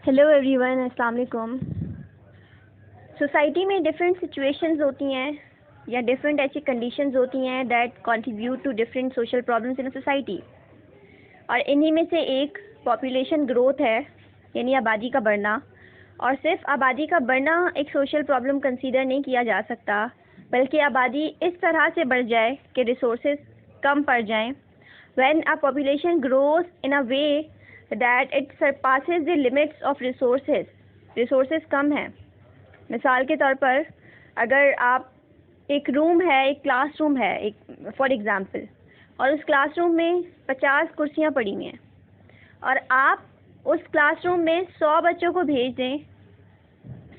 Hello everyone, अस्सलाम वालेकुम। Society में डिफरेंट सिचुएशंस होती हैं या डिफरेंट ऐसी कंडीशंस होती हैं that contribute to different social problems in a society. और इन्हीं में से एक पॉपुलेशन ग्रोथ है, यानी आबादी का बढ़ना। और सिर्फ आबादी का बढ़ना एक सोशल प्रॉब्लम कंसीडर नहीं किया जा सकता, बल्कि आबादी इस तरह से बढ़ जाए कि रिसोर्सेज कम पड़ जाएं। When a population grows in a way that it surpasses the limits of resources कम हैं। मिसाल के तौर पर, अगर आप एक रूम है, एक क्लासरूम है, एक फॉर एग्ज़ाम्पल, और उस क्लासरूम में 50 कुर्सियां पड़ी हुई हैं और आप उस क्लासरूम में 100 बच्चों को भेज दें,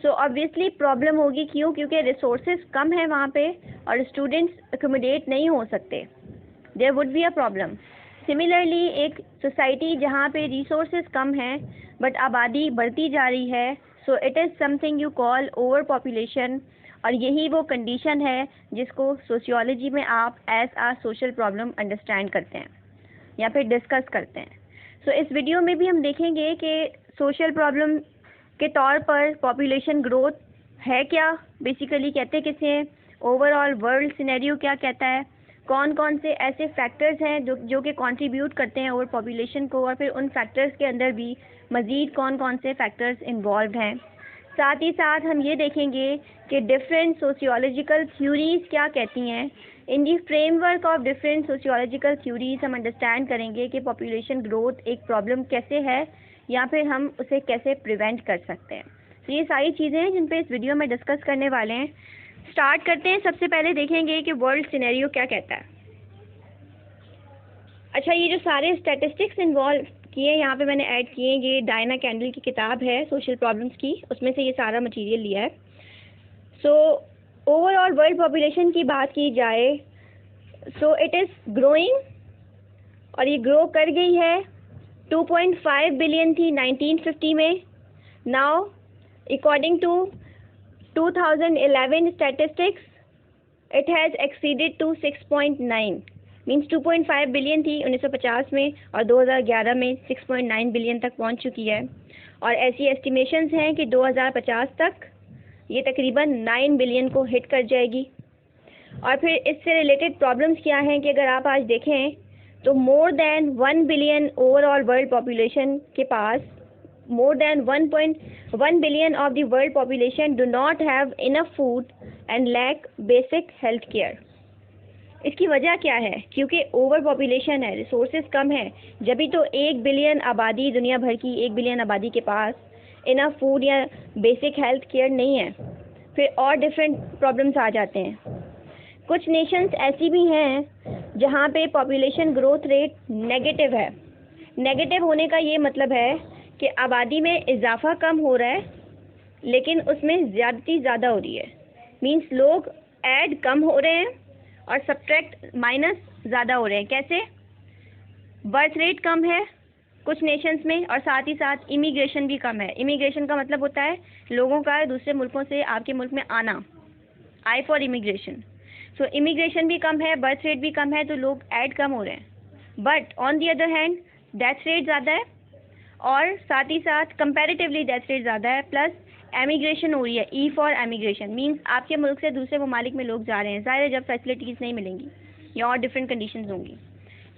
सो ऑब्वियसली प्रॉब्लम होगी। क्यों? क्योंकि रिसोर्सेज कम है वहाँ पे और स्टूडेंट्स अकोमोडेट नहीं हो सकते। There would be a problem. Similarly, एक सोसाइटी जहाँ पे रिसोर्सेज कम हैं बट आबादी बढ़ती जा रही है, so it is something you call over population. और यही वो कंडीशन है जिसको सोशियोलॉजी में आप एज आ सोशल प्रॉब्लम अंडरस्टैंड करते हैं या फिर डिस्कस करते हैं। सो इस वीडियो में भी हम देखेंगे कि सोशल प्रॉब्लम के तौर पर पॉपुलेशन ग्रोथ है क्या, बेसिकली कहते किसे हैं, ओवरऑल वर्ल्ड सिनेरियो क्या कहता है, कौन कौन से ऐसे फैक्टर्स हैं जो कि कंट्रीब्यूट करते हैं ओवर पॉपुलेशन को, और फिर उन फैक्टर्स के अंदर भी मज़ीद कौन कौन से फैक्टर्स इन्वॉल्व हैं। साथ ही साथ हम ये देखेंगे कि डिफरेंट सोशियोलॉजिकल थ्योरीज़ क्या कहती हैं। In the framework of different sociological theories हम अंडरस्टैंड करेंगे कि पॉपुलेशन ग्रोथ एक प्रॉब्लम कैसे है या फिर हम उसे कैसे प्रिवेंट कर सकते हैं। तो ये सारी चीज़ें हैं जिन पे इस वीडियो में डिस्कस करने वाले हैं। स्टार्ट करते हैं। सबसे पहले देखेंगे कि वर्ल्ड सिनेरियो क्या कहता है। अच्छा, ये जो सारे स्टैटिस्टिक्स इन्वॉल्व किए यहाँ पे मैंने ऐड किए, ये डायना कैंडल की किताब है सोशल प्रॉब्लम्स की, उसमें से ये सारा मटेरियल लिया है। सो ओवरऑल वर्ल्ड पॉपुलेशन की बात की जाए, सो इट इज़ ग्रोइंग, और ये ग्रो कर गई है। 2.5 बिलियन थी 1950 में। Now according to 2011 statistics, it has exceeded to 6.9। Means 2.5 billion थी 1950 में और 2011 में 6.9 बिलियन तक पहुंच चुकी है। और ऐसी एस्टिमेशंस हैं कि 2050 तक ये तकरीबन 9 बिलियन को हिट कर जाएगी। और फिर इससे रिलेटेड प्रॉब्लम्स क्या हैं कि अगर आप आज देखें तो more than 1 billion overall world population के पास, more than 1.1 billion of the world population do not have enough food and lack basic health care। इसकी वजह क्या है? क्योंकि ओवर पॉपुलेशन है, रिसोर्सेज कम है। जब भी तो 1 बिलियन आबादी, दुनिया भर की 1 बिलियन आबादी के पास इनफ फूड या बेसिक हेल्थ केयर नहीं है, फिर और डिफरेंट प्रॉब्लम्स आ जाते हैं। कुछ नेशंस ऐसी भी हैं जहाँ पे पॉपुलेशन ग्रोथ रेट नेगेटिव है। नेगेटिव होने का ये मतलब है कि आबादी में इजाफा कम हो रहा है लेकिन उसमें ज़्यादती ज़्यादा हो रही है। मींस लोग ऐड कम हो रहे हैं और सब्ट्रैक्ट माइनस ज़्यादा हो रहे हैं। कैसे? बर्थ रेट कम है कुछ नेशंस में और साथ ही साथ इमिग्रेशन भी कम है। इमिग्रेशन का मतलब होता है लोगों का दूसरे मुल्कों से आपके मुल्क में आना, I for immigration. So immigration भी कम है, बर्थ रेट भी कम है, तो लोग ऐड कम हो रहे हैं। But on the other hand death rate ज़्यादा है और साथ ही साथ कंपैरेटिवली डेथ रेट ज़्यादा है, प्लस एमिग्रेशन हो रही है। ई फॉर एमिग्रेशन मींस आपके मुल्क से दूसरे ममालिक में लोग जा रहे हैं। ज़ाहिर है जब फैसिलिटीज़ नहीं मिलेंगी या और डिफरेंट कंडीशंस होंगी,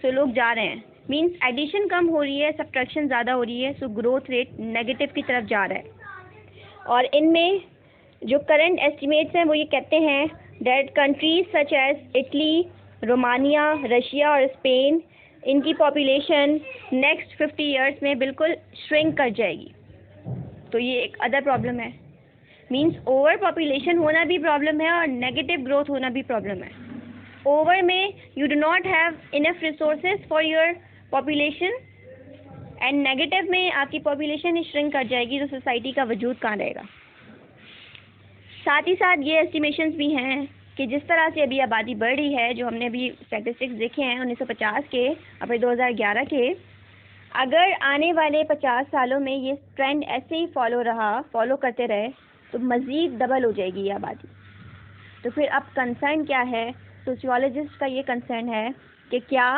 सो लोग जा रहे हैं। मींस एडिशन कम हो रही है, सब्ट्रैक्शन ज़्यादा हो रही है, सो ग्रोथ रेट नेगेटिव की तरफ जा रहा है। और इनमें जो करंट एस्टिमेट्स हैं वो ये कहते हैं that countries such as Italy, Romania, Russia और स्पेन, इनकी पॉपुलेशन नेक्स्ट 50 ईयर्स में बिल्कुल श्रिंक कर जाएगी। तो ये एक अदर प्रॉब्लम है। मींस ओवर पॉपुलेशन होना भी प्रॉब्लम है और नेगेटिव ग्रोथ होना भी प्रॉब्लम है। ओवर में you do not have enough resources for your population and negative में आपकी पॉपुलेशन ही श्रिंक कर जाएगी, तो सोसाइटी का वजूद कहाँ रहेगा। साथ ही साथ ये एस्टिमेशंस भी हैं कि जिस तरह से अभी आबादी बढ़ रही है, जो हमने अभी स्टैटिस्टिक्स देखे हैं 1950 के और फिर 2011 के, अगर आने वाले 50 सालों में ये ट्रेंड ऐसे ही फॉलो करते रहे तो मज़ीद डबल हो जाएगी ये आबादी। तो फिर अब कंसर्न क्या है? सोशियोलॉजिस्ट का ये कंसर्न है कि क्या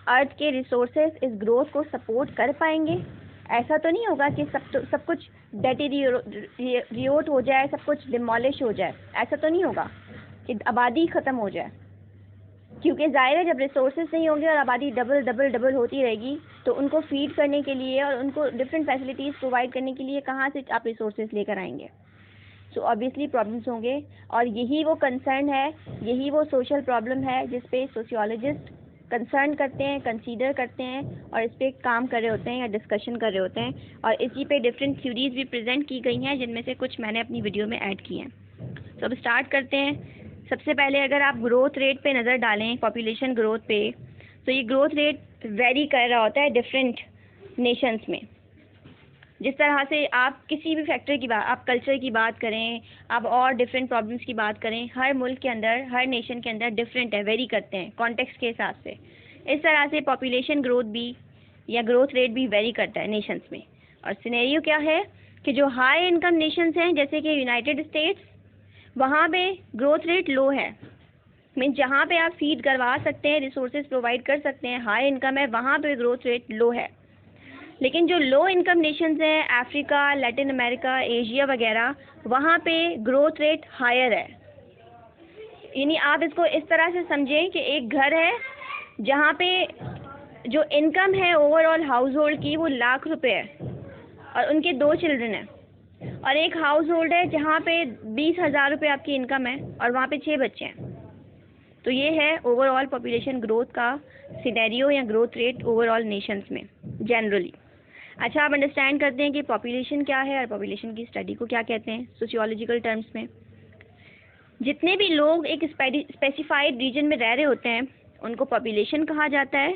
अर्थ के रिसोर्सेज इस ग्रोथ को सपोर्ट कर पाएंगे ऐसा तो नहीं होगा कि सब कुछ डेटीरियोट हो जाए, सब कुछ डिमोलिश हो जाए, ऐसा तो नहीं होगा कि आबादी ख़त्म हो जाए, क्योंकि ज़ाहिर है जब रिसोर्सेज नहीं होंगे और आबादी डबल डबल डबल होती रहेगी तो उनको फीड करने के लिए और उनको डिफरेंट फैसिलिटीज़ प्रोवाइड करने के लिए कहाँ से आप रिसोर्सेज लेकर आएंगे। सो ऑब्वियसली प्रॉब्लम्स होंगे, और यही वो कंसर्न है, यही वो सोशल प्रॉब्लम है जिस पे सोशियोलॉजिस्ट कंसर्न करते हैं, कंसीडर करते हैं और इस पर काम कर रहे होते हैं या डिस्कशन कर रहे होते हैं। और इसी पे डिफरेंट थ्योरीज भी प्रेजेंट की गई हैं, जिनमें से कुछ मैंने अपनी वीडियो में ऐड की हैं। तो अब स्टार्ट करते हैं। सबसे पहले अगर आप ग्रोथ रेट पे नज़र डालें, पॉपुलेशन ग्रोथ पे, तो ये ग्रोथ रेट वेरी कर रहा होता है डिफरेंट नेशंस में। जिस तरह से आप किसी भी फैक्टर की बात, आप कल्चर की बात करें, आप और डिफरेंट प्रॉब्लम्स की बात करें, हर मुल्क के अंदर, हर नेशन के अंदर डिफरेंट है, वेरी करते हैं कॉन्टेक्स्ट के हिसाब से। इस तरह से पॉपुलेशन ग्रोथ भी या ग्रोथ रेट भी वेरी करता है नेशंस में। और सिनेरियो क्या है कि जो हाई इनकम नेशंस हैं जैसे कि यूनाइटेड स्टेट्स, वहाँ पे ग्रोथ रेट लो है। मीन जहाँ पे आप फीड करवा सकते हैं, रिसोर्सेज प्रोवाइड कर सकते हैं, हाई इनकम है, वहाँ पे ग्रोथ रेट लो है। लेकिन जो लो इनकम नेशंस हैं, अफ्रीका, लैटिन अमेरिका, एशिया वगैरह, वहाँ पे ग्रोथ रेट हायर है। यानी आप इसको इस तरह से समझें कि एक घर है जहाँ पे जो इनकम है ओवरऑल हाउस होल्ड की वो लाख रुपए है और उनके 2 चिल्ड्रन हैं, और एक हाउस होल्ड है जहाँ पे 20,000 रुपये आपकी इनकम है और वहाँ पे 6 बच्चे हैं। तो ये है ओवरऑल पॉपुलेशन ग्रोथ का सिनेरियो या ग्रोथ रेट ओवरऑल नेशंस में जनरली। अच्छा, आप अंडरस्टैंड करते हैं कि पॉपुलेशन क्या है और पॉपुलेशन की स्टडी को क्या कहते हैं सोशियोलॉजिकल टर्म्स में। जितने भी लोग एक स्पेसिफाइड रीजन में रह रहे होते हैं उनको पॉपुलेशन कहा जाता है,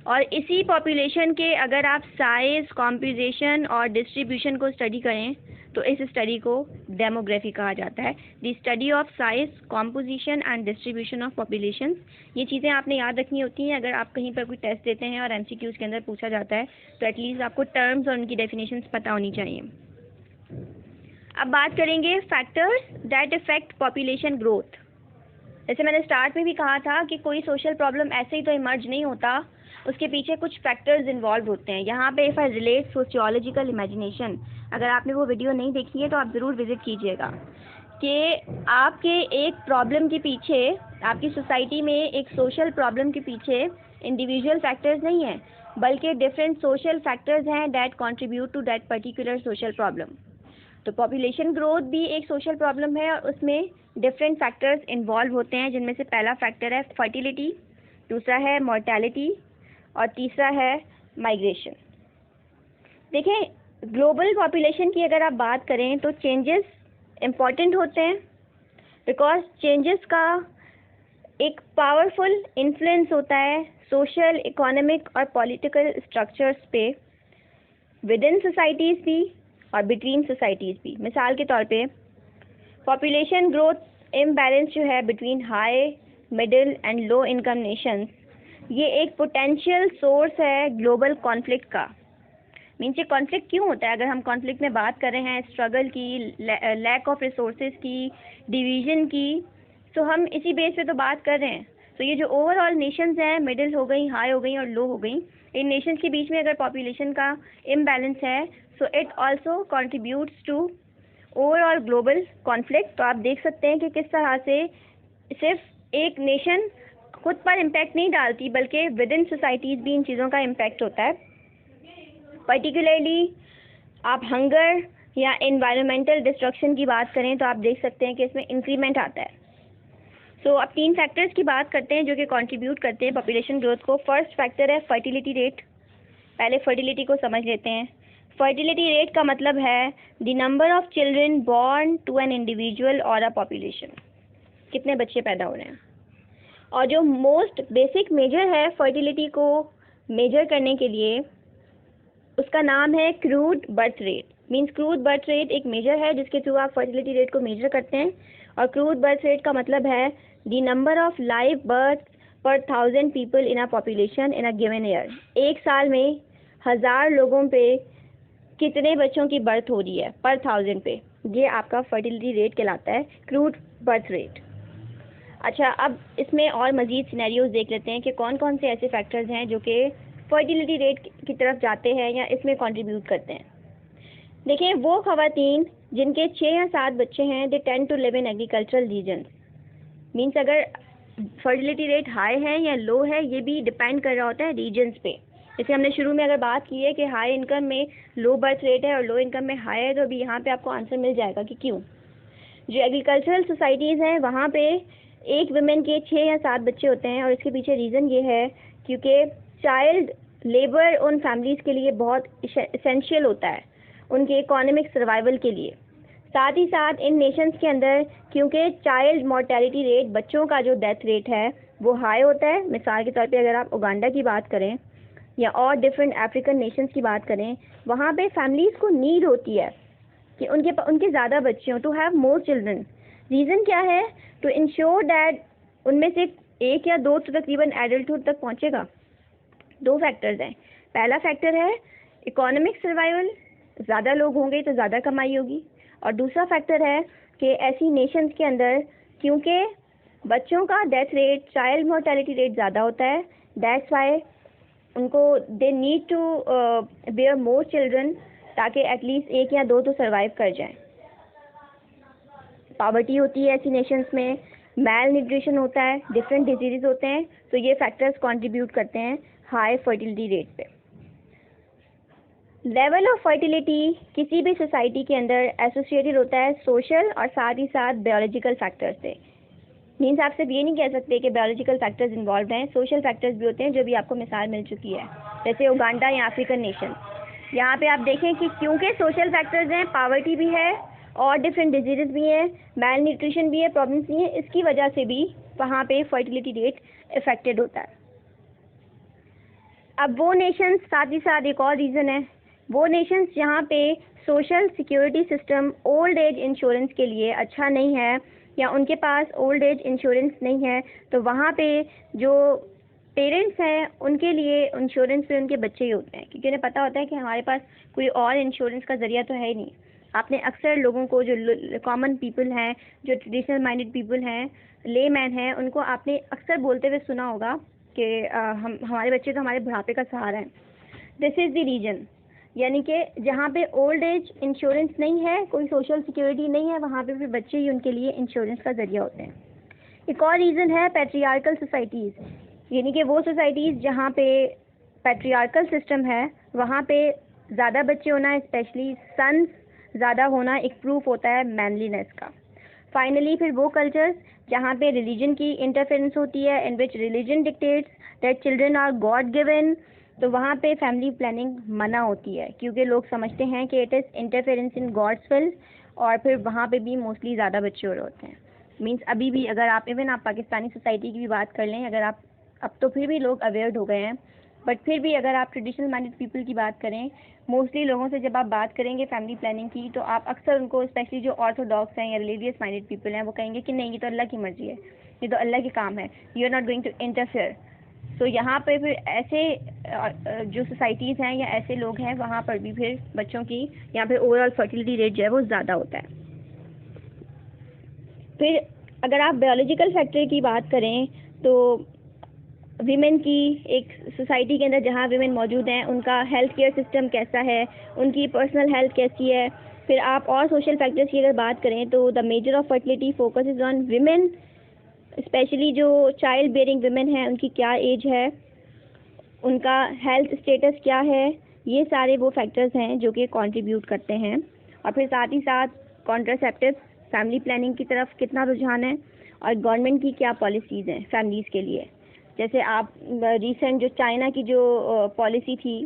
और इसी पॉपुलेशन के अगर आप साइज, कॉम्पोजिशन और डिस्ट्रीब्यूशन को स्टडी करें तो इस स्टडी को डेमोग्राफी कहा जाता है। The study of size, composition and distribution of population. ये चीज़ें आपने याद रखनी होती हैं अगर आप कहीं पर कोई टेस्ट देते हैं और MCQs के अंदर पूछा जाता है तो एटलीस्ट आपको टर्म्स और उनकी डेफिनेशंस पता होनी चाहिए। अब बात करेंगे factors that effect population growth. जैसे मैंने स्टार्ट में भी कहा था कि कोई सोशल प्रॉब्लम ऐसे ही तो इमर्ज नहीं होता, उसके पीछे कुछ फैक्टर्स इन्वॉल्व होते हैं। यहाँ पे if I relate sociological imagination, अगर आपने वो वीडियो नहीं देखी है तो आप ज़रूर विज़िट कीजिएगा कि आपके एक प्रॉब्लम के पीछे, आपकी सोसाइटी में एक सोशल प्रॉब्लम के पीछे इंडिविजुअल फैक्टर्स नहीं हैं बल्कि डिफरेंट सोशल फैक्टर्स हैं that contribute to that particular social problem. तो पॉपुलेशन ग्रोथ भी एक सोशल प्रॉब्लम है और उसमें डिफरेंट फैक्टर्स इन्वॉल्व होते हैं, जिनमें से पहला फैक्टर है फर्टिलिटी, दूसरा है मॉर्टेलिटी और तीसरा है माइग्रेशन। देखें, ग्लोबल पॉपुलेशन की अगर आप बात करें तो चेंजेस इम्पॉर्टेंट होते हैं बिकॉज चेंजेस का एक पावरफुल इन्फ्लुएंस होता है सोशल, इकोनॉमिक और पॉलिटिकल स्ट्रक्चर्स पे, विद इन सोसाइटीज़ भी और बिटवीन सोसाइटीज़ भी। मिसाल के तौर पे पॉपुलेशन ग्रोथ इम्बैलेंस जो है between high, middle and low income Nations, ये एक पोटेंशियल सोर्स है ग्लोबल कॉन्फ्लिक्ट का। मीन्स ये कॉन्फ्लिक्ट क्यों होता है? अगर हम कॉन्फ्लिक्ट में बात कर रहे हैं स्ट्रगल की, लैक ऑफ रिसोर्सेज की, डिवीज़न की, तो हम इसी बेस पे तो बात कर रहे हैं। तो ये जो ओवरऑल नेशंस हैं, मिडिल हो गई, हाई हो गई और लो हो गई, इन नेशंस के बीच में अगर पॉपुलेशन का इम्बैलेंस है so it also contributes to overall global conflict. तो आप देख सकते हैं कि किस तरह से सिर्फ एक नेशन खुद पर इम्पैक्ट नहीं डालती बल्कि विद इन सोसाइटीज़ भी इन चीज़ों का इम्पैक्ट होता है। पर्टिकुलरली आप हंगर या एनवायरमेंटल डिस्ट्रक्शन की बात करें तो आप देख सकते हैं कि इसमें इंक्रीमेंट आता है। सो अब 3 फैक्टर्स की बात करते हैं जो कि कंट्रीब्यूट करते हैं पॉपुलेशन ग्रोथ को। फर्स्ट फैक्टर है फर्टिलिटी रेट। पहले फर्टिलिटी को समझ लेते हैं। फर्टिलिटी रेट का मतलब है the number of children born to an individual और अ पॉपुलेशन, कितने बच्चे पैदा हो रहे हैं। और जो मोस्ट बेसिक मेजर है फर्टिलिटी को मेजर करने के लिए, उसका नाम है crude birth rate. Means crude birth rate एक मेजर है जिसके थ्रू आप फर्टिलिटी रेट को मेजर करते हैं। और क्रूड बर्थ रेट का मतलब है the number of live birth पर 1000 people in a population in a given year. एक साल में 1000 लोगों पे कितने बच्चों की बर्थ हो रही है पर 1000 पे, ये आपका फर्टिलिटी रेट कहलाता है, क्रूड बर्थ रेट। अच्छा, अब इसमें और मज़ीद सिनेरियोज देख लेते हैं कि कौन कौन से ऐसे फैक्टर्स हैं जो कि फर्टिलिटी रेट की तरफ जाते हैं या इसमें कंट्रीब्यूट करते हैं। देखें, वो ख़वातीन जिनके 6 या 7 बच्चे हैं, they tend to live in agricultural region. Means अगर फर्टिलिटी रेट हाई है या लो है, ये भी डिपेंड कर रहा होता है रीजन्स पे। जैसे हमने शुरू में अगर बात की है कि हाई इनकम में लो बर्थ रेट है और लो इनकम में हाई है, तो अभी यहाँ पे आपको आंसर मिल जाएगा कि क्यों। जो एग्रीकल्चरल सोसाइटीज़ हैं वहाँ पे एक वुमेन के 6 या 7 बच्चे होते हैं, और इसके पीछे रीज़न ये है क्योंकि चाइल्ड लेबर उन फैमिलीज़ के लिए बहुत इसेंशियल होता है, उनके इकोनॉमिक सर्वाइवल के लिए। साथ ही साथ इन नेशंस के अंदर क्योंकि चाइल्ड मोर्टेलिटी रेट, बच्चों का जो डेथ रेट है वो हाई होता है। मिसाल के तौर पे अगर आप उगांडा की बात करें या और डिफरेंट अफ्रीकन नेशंस की बात करें, वहाँ पे फैमिलीज़ को नीड होती है कि उनके ज़्यादा बच्चे हों, to have more children. Reason क्या है? टू इंश्योर दैट उनमें से एक या दो तो तकरीबन एडल्टहुड तक पहुँचेगा। 2 फैक्टर्स हैं। पहला फैक्टर है इकोनॉमिक सर्वाइवल, ज़्यादा लोग होंगे तो ज़्यादा कमाई होगी। और दूसरा फैक्टर है कि ऐसी नेशंस के अंदर क्योंकि बच्चों का death rate, child mortality rate ज़्यादा होता है, दैट्स वाई उनको they need to bear more children, ताकि एटलीस्ट 1 या 2 तो सर्वाइव कर जाएं। पॉवर्टी होती है ऐसी नेशंस में, मैल न्यूट्रिशन होता है, डिफरेंट डिजीज़ होते हैं, तो ये फैक्टर्स कंट्रीब्यूट करते हैं हाई फर्टिलिटी रेट पे। लेवल ऑफ फर्टिलिटी किसी भी सोसाइटी के अंदर एसोसिएटेड होता है सोशल और साथ ही साथ बायोलॉजिकल फैक्टर्स से। मीन्स आप सिर्फ ये नहीं कह सकते कि बायोलॉजिकल फैक्टर्स इन्वॉल्व हैं, सोशल फैक्टर्स भी होते हैं, जो भी आपको मिसाल मिल चुकी है, जैसे उगांडा या अफ्रीकन नेशन। यहाँ पे आप देखें कि क्योंकि सोशल फैक्टर्स हैं, पावर्टी भी है और डिफरेंट डिजीज़ भी हैं, मैल न्यूट्रिशन भी है, प्रॉब्लम्स भी हैं, इसकी वजह से भी वहाँ पे फर्टिलिटी रेट इफेक्टेड होता है। अब वो नेशंस, साथ ही साथ एक और रीज़न है, वो नेशंस जहाँ पे social security system old age insurance के लिए अच्छा नहीं है या उनके पास ओल्ड एज इंश्योरेंस नहीं है, तो वहाँ पे जो पेरेंट्स हैं उनके लिए इंश्योरेंस पे उनके बच्चे ही होते हैं, क्योंकि उन्हें पता होता है कि हमारे पास कोई और इंश्योरेंस का ज़रिया तो है ही नहीं। आपने अक्सर लोगों को, जो कॉमन पीपल हैं, जो ट्रेडिशनल माइंडेड पीपल हैं, ले मैन हैं, उनको आपने अक्सर बोलते हुए सुना होगा कि हमारे बच्चे तो हमारे बुढ़ापे का सहारा हैं। दिस इज़ द रीज़न, यानी कि जहाँ पे ओल्ड एज इंश्योरेंस नहीं है, कोई सोशल सिक्योरिटी नहीं है, वहाँ पे फिर बच्चे ही उनके लिए इंश्योरेंस का ज़रिया होते हैं। एक और रीज़न है पैट्रियार्कल सोसाइटीज़, यानी कि वो सोसाइटीज़ जहाँ पे पैट्रियार्कल सिस्टम है, वहाँ पे ज़्यादा बच्चे होना, स्पेशली सन्स ज़्यादा होना, एक प्रूफ होता है मैनलीनेस का। फाइनली फिर वो कल्चर्स जहाँ पे रिलीजन की इंटरफेरेंस होती है, in which religion dictates that children are god given, तो वहाँ पे फैमिली प्लानिंग मना होती है, क्योंकि लोग समझते हैं कि it is interference in God's will, और फिर वहाँ पे भी मोस्टली ज़्यादा बच्चे हो रहे होते हैं। मीन्स अभी भी अगर आप इवन आप पाकिस्तानी सोसाइटी की भी बात कर लें, अगर आप अब तो फिर भी लोग अवेयर हो गए हैं, बट फिर भी अगर आप ट्रेडिशनल माइंडेड पीपल की बात करें, मोस्टली लोगों से जब आप बात करेंगे फैमिली प्लानिंग की, तो आप अक्सर उनको, स्पेशली जो ऑर्थोडॉक्स हैं या रिलीजियस माइंडेड पीपल हैं, वो कहेंगे कि नहीं, ये तो अल्लाह की मर्ज़ी है, ये तो अल्लाह के काम है, you are not going to interfere. तो यहाँ पे फिर ऐसे जो सोसाइटीज़ हैं या ऐसे लोग हैं, वहाँ पर भी फिर बच्चों की यहाँ पे ओवरऑल फर्टिलिटी रेट जो है वो ज़्यादा होता है। फिर अगर आप बायोलॉजिकल फैक्टर की बात करें, तो वीमेन की एक सोसाइटी के अंदर जहाँ वीमेन मौजूद हैं, उनका हेल्थ केयर सिस्टम कैसा है, उनकी पर्सनल हेल्थ कैसी है। फिर आप और सोशल फैक्टर्स की अगर बात करें, तो the measure of fertility focus is on women, specially जो चाइल्ड बेयरिंग वीमेन हैं, उनकी क्या एज है, उनका हेल्थ स्टेटस क्या है, ये सारे वो फैक्टर्स हैं जो कि कंट्रीब्यूट करते हैं। और फिर साथ ही साथ कॉन्ट्रासेप्टिव, फैमिली प्लानिंग की तरफ कितना रुझान है, और गवर्नमेंट की क्या पॉलिसीज़ हैं फैमिलीज़ के लिए। जैसे आप रिसेंट जो चाइना की जो पॉलिसी थी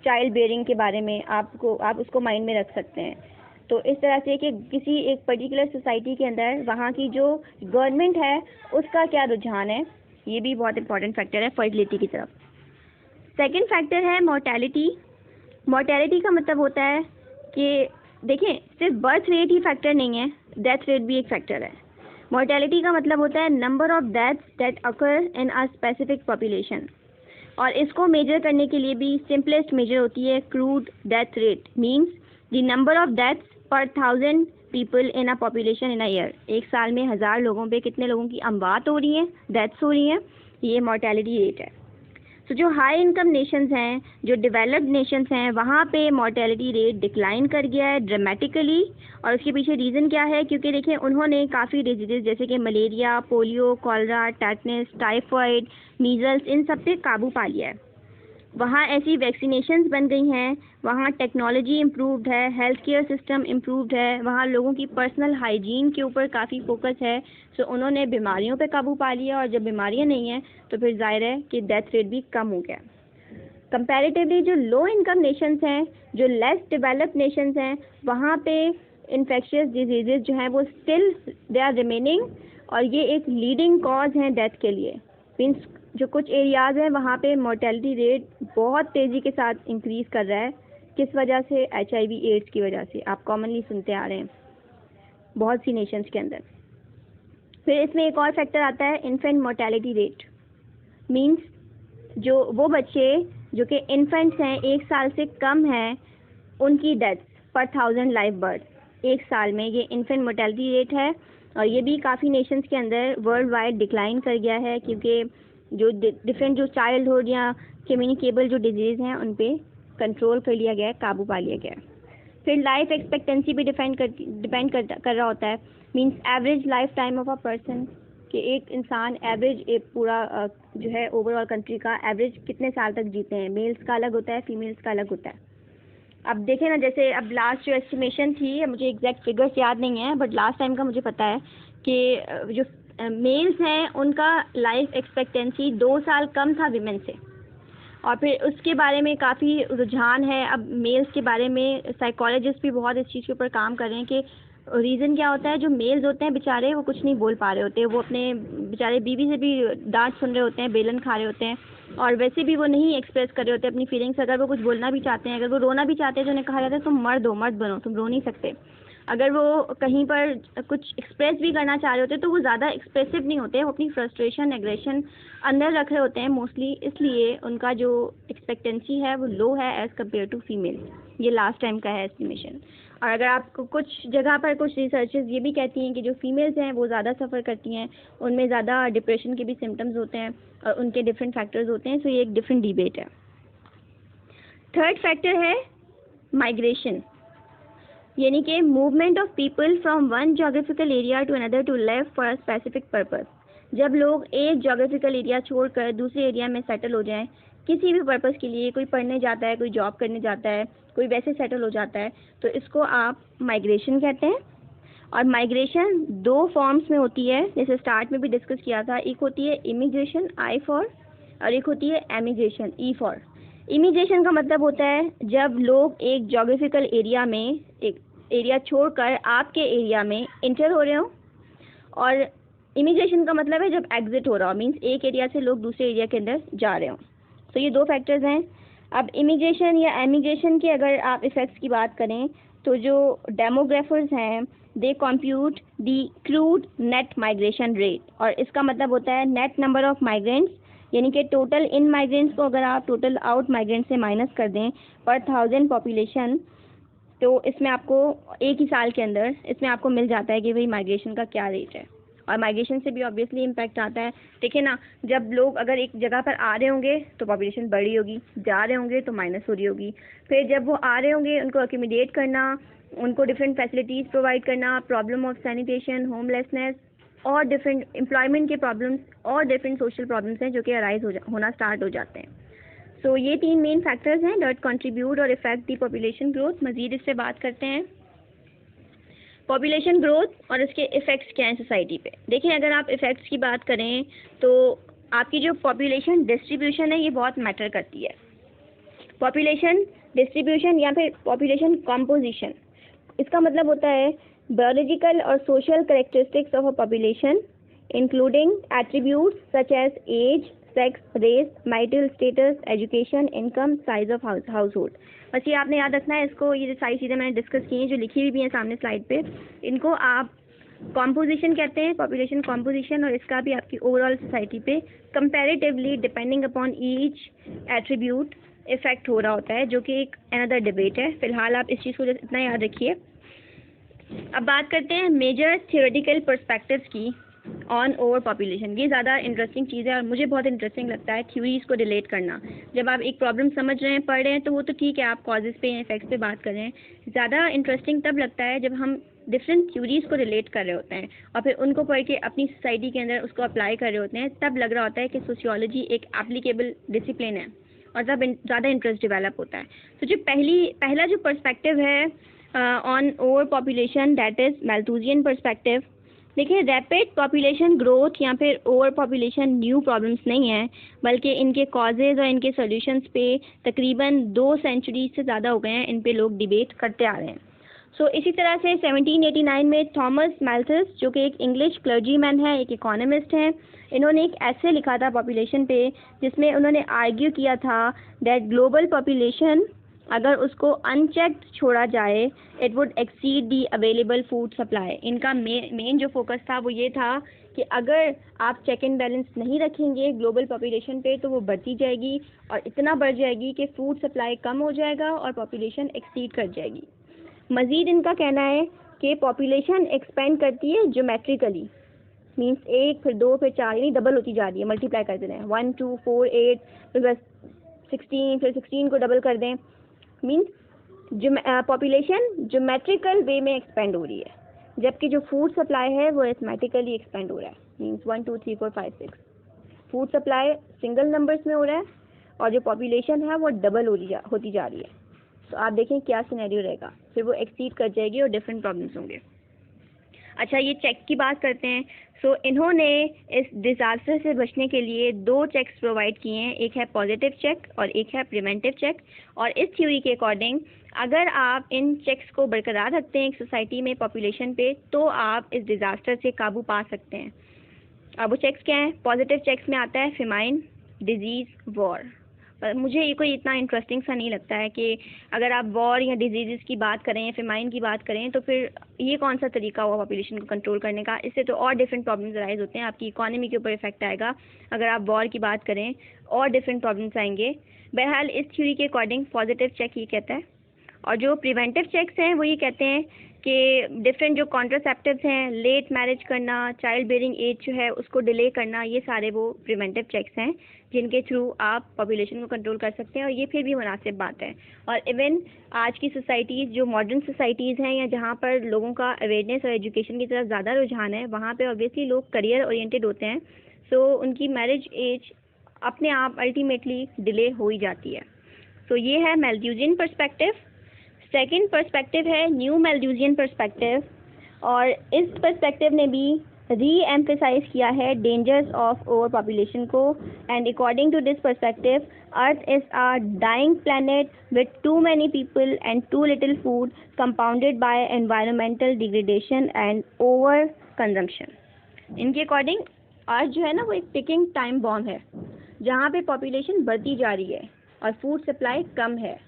चाइल्ड बेयरिंग के बारे में, आप उसको माइंड में रख सकते हैं। तो इस तरह से कि किसी एक पर्टिकुलर सोसाइटी के अंदर वहाँ की जो गवर्नमेंट है उसका क्या रुझान है, ये भी बहुत इंपॉर्टेंट फैक्टर है फर्टिलिटी की तरफ। सेकंड फैक्टर है मोर्टेलिटी। मोर्टेलिटी का मतलब होता है कि देखें, सिर्फ बर्थ रेट ही फैक्टर नहीं है, डेथ रेट भी एक फैक्टर है। मोर्टेलिटी का मतलब होता है number of deaths that occur in a specific population, और इसको मेजर करने के लिए भी सिंपलेस्ट मेजर होती है crude death rate, means the number of deaths पर 1000 people in a population in a year. एक साल में 1000 लोगों पे कितने लोगों की अमवात हो रही हैं, डेथ्स हो रही हैं, ये मोर्टेलिटी रेट है। सो जो हाई इनकम नेशंस हैं, जो डेवलप्ड नेशंस हैं, वहाँ पे मॉर्टेलिटी रेट डिक्लाइन कर गया है ड्रामेटिकली। और उसके पीछे रीज़न क्या है? क्योंकि देखिए उन्होंने काफ़ी डिजीज़ जैसे कि malaria, polio, cholera, tetanus, typhoid, measles, इन सब पे काबू पा लिया है। वहाँ ऐसी वैक्सीनेशंस बन गई हैं, वहाँ टेक्नोलॉजी इम्प्रूव्ड है, हेल्थ केयर सिस्टम इम्प्रूव्ड है, वहाँ लोगों की पर्सनल हाइजीन के ऊपर काफ़ी फोकस है। सो उन्होंने बीमारियों पे काबू पा लिया, और जब बीमारियाँ नहीं हैं तो फिर जाहिर है कि डेथ रेट भी कम हो गया। कंपैरेटिवली जो लो इनकम नेशंस हैं, जो लेस डेवलप्ड नेशंस हैं, वहाँ पे इन्फेक्शियस डिजीज़ जो हैं वो स्टिल दे आर रिमेनिंग, और ये एक लीडिंग कॉज हैं डेथ के लिए। मीन्स जो कुछ एरियाज़ हैं वहाँ पे मोर्टेलिटी रेट बहुत तेज़ी के साथ इंक्रीज़ कर रहा है। किस वजह से? HIV एड्स की वजह से। आप कॉमनली सुनते आ रहे हैं बहुत सी नेशंस के अंदर। फिर इसमें एक और फैक्टर आता है इन्फेंट मोर्टेलिटी रेट। मीन्स जो वो बच्चे जो कि इन्फेंट्स हैं, 1 साल से कम हैं, उनकी डेथ पर 1000 लाइव बर्थ 1 साल में, ये इन्फेंट मोर्टेलिटी रेट है। और ये भी काफ़ी नेशंस के अंदर वर्ल्ड वाइड डिक्लाइन कर गया है, क्योंकि जो डिफरेंट जो चाइल्डहुड या कम्युनिकेबल जो डिजीज़ हैं उन पे कंट्रोल कर लिया गया है, काबू पा लिया गया है। फिर लाइफ एक्सपेक्टेंसी भी डिपेंड कर रहा होता है। Means average life time of a person, कि एक इंसान एवरेज एक पूरा जो है ओवरऑल कंट्री का एवरेज कितने साल तक जीते हैं। मेल्स का अलग होता है, फीमेल्स का अलग होता है। अब देखें ना, जैसे अब लास्ट जो एस्टिमेशन थी, मुझे एग्जैक्ट फिगर्स याद नहीं है, बट लास्ट टाइम का मुझे पता है कि जो मेल्स हैं उनका लाइफ एक्सपेक्टेंसी 2 साल कम था विमेन से। और फिर उसके बारे में काफ़ी रुझान है। अब मेल्स के बारे में साइकोलॉजिस्ट भी बहुत इस चीज़ के ऊपर काम कर रहे हैं कि रीज़न क्या होता है। जो मेल्स होते हैं बेचारे, वो कुछ नहीं बोल पा रहे होते, वो अपने बेचारे बीवी से भी डांट सुन रहे होते हैं, बेलन खा रहे होते हैं, और वैसे भी वो नहीं एक्सप्रेस कर रहे होते अपनी फीलिंग्स। अगर वो कुछ बोलना भी चाहते हैं, अगर वो रोना भी चाहते हैं, तो उन्हें कहा जाता है तुम मर्द हो, मर्द बनो, तुम रो नहीं सकते। अगर वो कहीं पर कुछ एक्सप्रेस भी करना चाह रहे होते हैं तो वो ज़्यादा एक्सप्रेसिव नहीं होते हैं, वो अपनी फ्रस्ट्रेशन, एग्रेशन अंदर रख रहे होते हैं मोस्टली। इसलिए उनका जो एक्सपेक्टेंसी है वो लो है एज़ कम्पेयर टू फीमेल। ये लास्ट टाइम का है एस्टिमेशन। और अगर आपको कुछ जगह पर कुछ रिसर्चेस ये भी कहती हैं कि जो फीमेल्स हैं वो ज़्यादा सफ़र करती हैं, उनमें ज़्यादा डिप्रेशन के भी सिम्टम्स होते हैं, और उनके डिफरेंट फैक्टर्स होते हैं। सो ये एक डिफरेंट डिबेट है। थर्ड फैक्टर है माइग्रेशन, यानी कि movement of people from one geographical area to another to live for a specific purpose. जब लोग एक जोग्राफिकल एरिया छोड़कर दूसरे एरिया में सेटल हो जाएं किसी भी पर्पस के लिए, कोई पढ़ने जाता है, कोई जॉब करने जाता है, कोई वैसे सेटल हो जाता है, तो इसको आप माइग्रेशन कहते हैं। और माइग्रेशन 2 फॉर्म्स में होती है, जैसे स्टार्ट में भी डिस्कस किया था। एक होती है इमिग्रेशन, I फॉर, और एक होती है एमिग्रेशन, E फॉर। इमिग्रेशन का मतलब होता है जब लोग एक जोग्राफिकल एरिया में, एक एरिया छोड़कर आपके एरिया में इंटर हो रहे हो, और इमिग्रेशन का मतलब है जब एग्जिट हो रहा हो, मींस एक एरिया से लोग दूसरे एरिया के अंदर जा रहे हो। तो ये 2 फैक्टर्स हैं। अब इमिग्रेशन या एमिग्रेशन के अगर आप इफ़ेक्ट्स की बात करें, तो जो डेमोग्राफर्स हैं they compute the crude net migration rate, और इसका मतलब होता है नेट नंबर ऑफ माइग्रेंट्स, यानी कि टोटल इन माइग्रेंट्स को अगर आप टोटल आउट माइग्रेंट्स से माइनस कर दें पर 1000 पॉपुलेशन, तो इसमें आपको एक ही साल के अंदर इसमें आपको मिल जाता है कि भाई माइग्रेशन का क्या रेट है। और माइग्रेशन से भी ऑब्वियसली इम्पैक्ट आता है। देखिए ना, जब लोग अगर एक जगह पर आ रहे होंगे तो पॉपुलेशन बढ़ रही होगी, जा रहे होंगे तो माइनस हो रही होगी। फिर जब वो आ रहे होंगे उनको अकोमोडेट करना, उनको डिफरेंट फैसिलिटीज़ प्रोवाइड करना, प्रॉब्लम ऑफ सैनिटेशन, होमलेसनेस, और डिफरेंट एम्प्लॉयमेंट के प्रॉब्लम्स, और डिफरेंट सोशल प्रॉब्लम्स हैं जो कि अराइज होना स्टार्ट हो जाते हैं। सो ये 3 मेन फैक्टर्स हैं डेट कंट्रीब्यूट और इफेक्ट दी पॉपुलेशन ग्रोथ। मज़ीद इससे बात करते हैं पॉपुलेशन ग्रोथ और इसके इफ़ेक्ट्स क्या हैं सोसाइटी पे। देखिए, अगर आप इफ़ेक्ट्स की बात करें तो आपकी जो पॉपुलेशन डिस्ट्रीब्यूशन है ये बहुत मैटर करती है। पॉपुलेशन डिस्ट्रीब्यूशन या फिर पॉपुलेशन कॉम्पोजिशन, इसका मतलब होता है biological और social characteristics of a population including attributes such as age, sex, race, marital status, education, income, size of household। बस ये आपने याद रखना है इसको। ये सारी चीज़ें मैंने डिस्कस की हैं जो लिखी हुई भी हैं सामने स्लाइड पे, इनको आप कॉम्पोजिशन कहते हैं, पॉपुलेशन कॉम्पोजिशन। और इसका भी आपकी ओवरऑल सोसाइटी पे comparatively depending upon each attribute effect हो रहा होता है, जो कि एक अनदर डिबेट है। फिलहाल आप इस चीज़ को इतना याद रखिए। अब बात करते हैं मेजर थियोरेटिकल पर्सपेक्टिव्स की ऑन ओवर पॉपुलेशन। ये ज़्यादा इंटरेस्टिंग चीज़ है और मुझे बहुत इंटरेस्टिंग लगता है थ्योरीज को रिलेट करना। जब आप एक प्रॉब्लम समझ रहे हैं, पढ़ रहे हैं, तो वो तो ठीक है, आप कॉजेज़ पे इफेक्ट्स पे बात कर रहे हैं। ज़्यादा इंटरेस्टिंग तब लगता है जब हम डिफरेंट थ्योरीज को रिलेट कर रहे होते हैं और फिर उनको पढ़ के अपनी सोसाइटी के अंदर उसको अप्लाई कर रहे होते हैं, तब लग रहा होता है कि सोशियोलॉजी एक एप्लीकेबल डिसिप्लिन है और तब ज़्यादा इंटरेस्ट डेवलप होता है। तो जो पहला जो पर्सपेक्टिव है on over population, that is Malthusian perspective. देखिए, रैपिड पॉपुलेशन ग्रोथ या फिर ओवर पॉपुलेशन न्यू प्रॉब्लम्स नहीं है, बल्कि इनके कॉजेज़ और इनके सॉल्यूशंस पे तकरीबन 2 सेंचुरी से ज़्यादा हो गए हैं, इन पे लोग डिबेट करते आ रहे हैं। सो इसी तरह से 1789 में थॉमस मैल्थस, जो कि एक इंग्लिश क्लर्जीमैन है, एक इकोनॉमिस्ट हैं, इन्होंने एक ऐसे लिखा था पॉपुलेशन पे, जिसमें उन्होंने आर्ग्यू किया था दैट ग्लोबल पॉपुलेशन अगर उसको अनचेक्ड छोड़ा जाए, it would exceed the available food supply. इनका मेन जो फोकस था वो ये था कि अगर आप चेक एंड बैलेंस नहीं रखेंगे ग्लोबल पॉपुलेशन पे, तो वो बढ़ती जाएगी और इतना बढ़ जाएगी कि फूड सप्लाई कम हो जाएगा और पॉपुलेशन एक्सीड कर जाएगी। मज़ीद इनका कहना है कि पॉपुलेशन एक्सपेंड करती है ज्योमेट्रिकली, मीन्स 1 फिर 2 फिर 4, यानी डबल होती जा रही है, मल्टीप्लाई कर दें 1 2 4 8 फिर बस 16, फिर 16 को डबल कर दें, मीन्स पॉपुलेशन ज्योमेट्रिकल वे में एक्सपेंड हो रही है, जबकि जो फूड सप्लाई है वो एथमेटिकली एक्सपेंड हो रहा है, means 1 2 3 4 5 6। Food supply single numbers में हो रहा है और जो पॉपुलेशन है वो डबल होती जा रही है। तो आप देखें क्या सिनेरियो रहेगा, फिर वो एक्सीड कर जाएगी और डिफरेंट प्रॉब्लम्स होंगे। अच्छा, ये चेक की बात करते हैं। सो इन्होंने इस डिज़ास्टर से बचने के लिए 2 चेक्स प्रोवाइड किए हैं, एक है पॉजिटिव चेक और एक है प्रिवेंटिव चेक। और इस थ्योरी के अकॉर्डिंग अगर आप इन चेक्स को बरकरार रखते हैं एक सोसाइटी में पॉपुलेशन पे, तो आप इस डिज़ास्टर से काबू पा सकते हैं। अब वो चेक्स क्या हैं? पॉजिटिव चेक्स में आता है फेमाइन, डिजीज़, वॉर। पर मुझे ये कोई इतना इंटरेस्टिंग सा नहीं लगता है कि अगर आप वॉर या डिजीज़ की बात करें या फेमाइन की बात करें, तो फिर ये कौन सा तरीका हुआ पॉपुलेशन को कंट्रोल करने का? इससे तो और डिफरेंट प्रॉब्लम्स राइज होते हैं, आपकी इकोनॉमी के ऊपर इफेक्ट आएगा। अगर आप वॉर की बात करें और डिफरेंट प्रॉब्लम्स आएंगे। बहरहाल इस थ्योरी के अकॉर्डिंग पॉजिटिव चेक ये कहता है, और जो प्रिवेंटिव चेक्स हैं वो ये कहते हैं कि डिफरेंट जो कॉन्ट्रासेप्टिव्स हैं, लेट मैरिज करना, चाइल्ड बेयरिंग एज जो है उसको डिले करना, ये सारे वो प्रिवेंटिव चेक्स हैं जिनके थ्रू आप पॉपुलेशन को कंट्रोल कर सकते हैं, और ये फिर भी मुनासिब बात है। और इवन आज की सोसाइटीज़, जो मॉडर्न सोसाइटीज़ हैं या जहाँ पर लोगों का अवेयरनेस और एजुकेशन की तरफ ज़्यादा रुझान है, वहाँ पे ऑब्वियसली लोग करियर ओरिएंटेड होते हैं, सो उनकी मैरिज एज अपने आप अल्टीमेटली डिले हो ही जाती है। सो ये है मैल्थूजियन पर्सपेक्टिव। सेकंड पर्सपेक्टिव है न्यू मैल्थूजियन पर्सपेक्टिव, और इस पर्सपेक्टिव ने भी री एम्फेसाइज किया है डेंजर्स ऑफ ओवर पॉपुलेशन को। And according to this perspective, earth is a dying planet with too many people and too little food, compounded by environmental degradation and over consumption. इनके according earth जो है ना, वो एक ticking time bomb है, जहाँ पे पॉपुलेशन बढ़ती जा रही है और फूड सप्लाई कम है,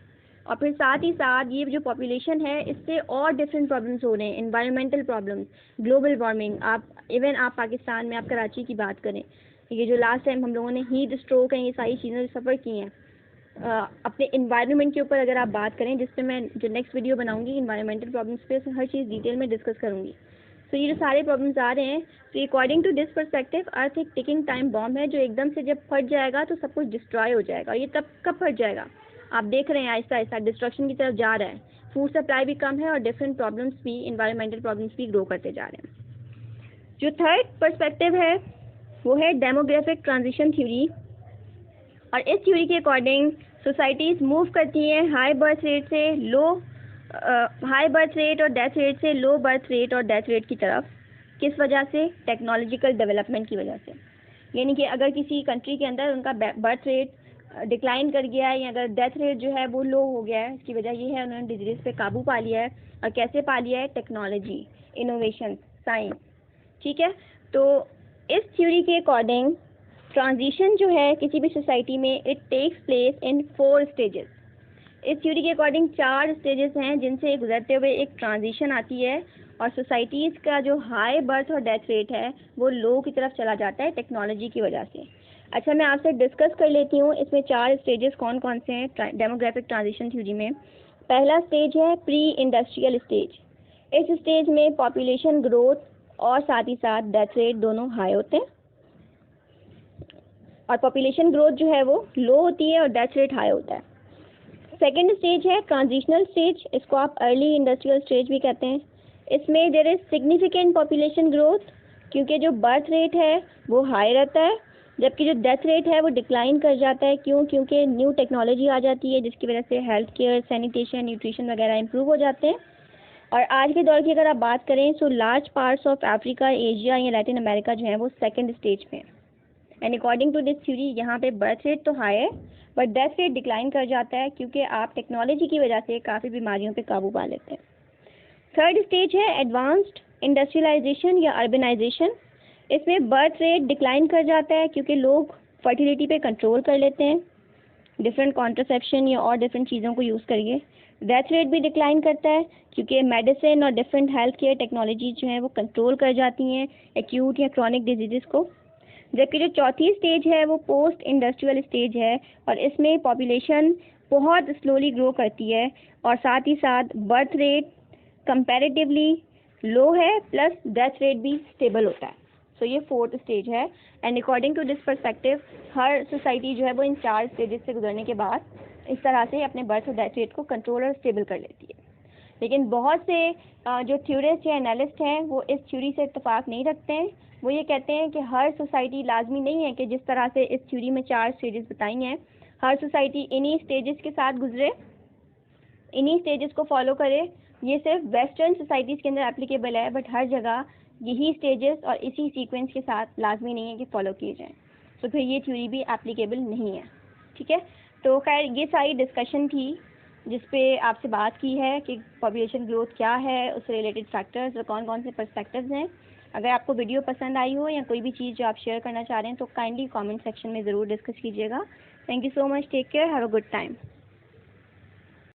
और फिर साथ ही साथ ये जो पॉपुलेशन है इससे और डिफरेंट प्रॉब्लम्स हो रहे हैं, एनवायरमेंटल प्रॉब्लम्स, ग्लोबल वार्मिंग। आप पाकिस्तान में आप कराची की बात करें, ये जो लास्ट टाइम हम लोगों ने हीट स्ट्रोक है, ये सारी चीज़ें सफ़र की हैं अपने इन्वायरमेंट के ऊपर अगर आप बात करें, जिस पे मैं जो नेक्स्ट वीडियो बनाऊंगी इन्वायरमेंटल प्रॉब्लम्स पे, हर चीज़ डिटेल में डिस्कस करूँगी। तो ये जो सारे प्रॉब्लम्स आ रहे हैं, तो अकॉर्डिंग टू दिस पर्सपेक्टिव अर्थ एक टिकिंग टाइम बॉम्ब है, जो एकदम से जब फट जाएगा तो सब कुछ डिस्ट्रॉय हो जाएगा। और ये तब कब फट जाएगा? आप देख रहे हैं आहिस्ता आहिस्ता डिस्ट्रक्शन की तरफ जा रहा है, फूड सप्लाई भी कम है और डिफरेंट प्रॉब्लम्स भी, इन्वायरमेंटल प्रॉब्लम्स भी ग्रो करते जा रहे हैं। जो थर्ड पर्सपेक्टिव है वो है डेमोग्राफिक ट्रांजिशन थ्योरी, और इस थ्योरी के अकॉर्डिंग सोसाइटीज़ मूव करती हैं हाई बर्थ रेट और डेथ रेट से लो बर्थ रेट और डेथ रेट की तरफ। किस वजह से? टेक्नोलॉजिकल डेवलपमेंट की वजह से। यानी कि अगर किसी कंट्री के अंदर उनका बर्थ रेट डिक्लाइन कर गया है या अगर डेथ रेट जो है वो लो हो गया है, इसकी वजह ये है उन्होंने डिजीज़ पे काबू पा लिया है। और कैसे पा लिया है? Technology, innovation, science. ठीक है, तो इस थ्योरी के अकॉर्डिंग ट्रांजिशन जो है किसी भी सोसाइटी में, it takes place in 4 stages. इस थ्योरी के अकॉर्डिंग 4 स्टेजेस हैं जिनसे गुजरते हुए एक ट्रांजिशन आती है, और सोसाइटीज़ का जो हाई बर्थ और डेथ रेट है वो लो की तरफ चला जाता है टेक्नोलॉजी की वजह से। अच्छा, मैं आपसे डिस्कस कर लेती हूँ इसमें 4 स्टेजेस कौन कौन से हैं डेमोग्राफिक ट्रांजिशन थ्योरी में। पहला स्टेज है प्री इंडस्ट्रियल स्टेज। इस स्टेज में पॉपुलेशन ग्रोथ और साथ ही साथ डेथ रेट दोनों हाई होते हैं, और पॉपुलेशन ग्रोथ जो है वो लो होती है और डेथ रेट हाई होता है। सेकेंड स्टेज है ट्रांजिशनल स्टेज, इसको आप अर्ली इंडस्ट्रियल स्टेज भी कहते हैं। इसमें there is significant population growth, क्योंकि जो बर्थ रेट है वो हाई रहता है, जबकि जो डेथ रेट है वो डिक्लाइन कर जाता है। क्यों? क्योंकि न्यू टेक्नोलॉजी आ जाती है जिसकी वजह से हेल्थ केयर, सैनिटेशन, न्यूट्रिशन वगैरह इंप्रूव हो जाते हैं। और आज के दौर की अगर आप बात करें so large parts of Africa, Asia या लैटिन अमेरिका जो है वो सेकेंड स्टेज में है। And according to this theory यहाँ पे बर्थ रेट तो हाई है बट डेथ रेट डिक्लाइन कर जाता है, क्योंकि आप टेक्नोलॉजी की वजह से काफ़ी बीमारियों पे काबू पा लेते हैं। थर्ड स्टेज है एडवांस्ड इंडस्ट्रियलाइजेशन या अर्बनाइजेशन। इसमें बर्थ रेट डिक्लाइन कर जाता है क्योंकि लोग फर्टिलिटी पे कंट्रोल कर लेते हैं डिफरेंट कॉन्ट्रासेप्शन या और डिफरेंट चीज़ों को यूज़ करिए। डेथ रेट भी डिक्लाइन करता है क्योंकि मेडिसिन और डिफरेंट हेल्थ केयर टेक्नोलॉजी जो हैं वो कंट्रोल कर जाती हैं एक्यूट या क्रॉनिक डिजीज़ को। जबकि जो चौथी स्टेज है वो पोस्ट इंडस्ट्रियल स्टेज है, और इसमें पॉपुलेशन बहुत स्लोली ग्रो करती है और साथ ही साथ बर्थ रेट कंपैरेटिवली लो है प्लस डेथ रेट भी स्टेबल होता है। सो ये फोर्थ स्टेज है। And according to this perspective हर सोसाइटी जो है वो इन 4 स्टेजेस से गुजरने के बाद इस तरह से अपने बर्थ और डेथ रेट को कंट्रोल और स्टेबल कर लेती है। लेकिन बहुत से जो थ्योरिस्ट या एनालिस्ट हैं वो इस थ्योरी से इत्तेफाक नहीं रखते हैं। वो ये कहते हैं कि हर सोसाइटी लाजमी नहीं है कि जिस तरह से इस थ्योरी में 4 स्टेजेस बताई हैं हर सोसाइटी इन्हीं स्टेजेस के साथ गुजरे, इन्हीं स्टेजेस को फॉलो करे। ये सिर्फ वेस्टर्न सोसाइटीज़ के अंदर एप्लीकेबल है, बट हर जगह यही स्टेजेस और इसी सीक्वेंस के साथ लाजमी नहीं है कि फॉलो किए जाएँ। तो फिर ये थ्योरी भी एप्लीकेबल नहीं है। ठीक है, तो खैर ये सारी डिस्कशन थी जिस पे आपसे बात की है कि पॉपुलेशन ग्रोथ क्या है, उससे रिलेटेड फैक्टर्स और कौन कौन से पर्सपेक्टिव्स हैं। अगर आपको वीडियो पसंद आई हो या कोई भी चीज़ जो आप शेयर करना चाह रहे हैं तो काइंडली कमेंट सेक्शन में ज़रूर डिस्कस कीजिएगा। Thank you so much, take care, have a good time.